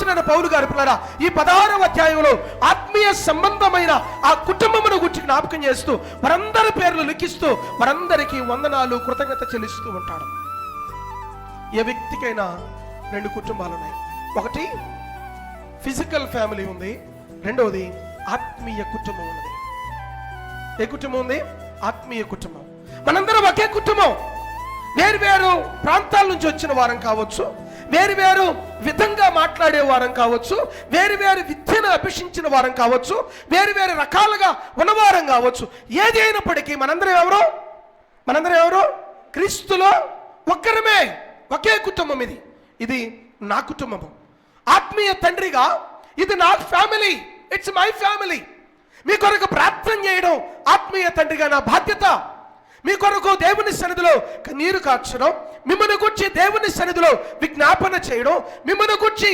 అపోస్తలుడైన పౌలు గారి పిల్లరా ఈ 16వ అధ్యాయంలో ఆత్మీయ సంబంధమైన ఆ కుటుంబమును గురించి జ్ఞాపకం చేస్తూ వారందరి పేర్లు లిఖిస్తూ వారందరికీ వందనాలు కృతజ్ఞత చెల్లిస్తూ ఉంటాడు. ఏ వ్యక్తికైనా 2 కుటుంబాలు ఉన్నాయి. ఒకటి ఫిజికల్ ఫ్యామిలీ ఉంది, రెండవది ఆత్మీయ కుటుంబం ఉన్నది. ఏ కుటుంబం ఉంది? ఆత్మీయ కుటుంబం. మనందరం ఒకే కుటుంబం. వేరు వేరు ప్రాంతాల నుంచి వచ్చిన వారం కావచ్చు, వేరు వేరు విధంగా మాట్లాడే వారం కావచ్చు, వేరు వేరు విద్యను అభ్యసించిన వారం కావచ్చు, వేరు వేరు రకాలుగా ఉన్నవారం కావచ్చు. ఏది అయినప్పటికీ మనందరం ఎవరు? క్రీస్తులో ఒక్కరమే. ఒకే కుటుంబం. ఇది నా కుటుంబము. ఆత్మీయ తండ్రిగా ఇది నా ఫ్యామిలీ. It's my family. మీ కొరకు ప్రార్థన చేయడం ఆత్మీయ తండ్రిగా నా బాధ్యత. మీ కొరకు దేవుని సన్నిధిలో కన్నీరు కార్చడం, మిమ్మల్ని గురించి దేవుని సన్నిధిలో విజ్ఞాపన చేయడం, మిమ్మల్ని గురించి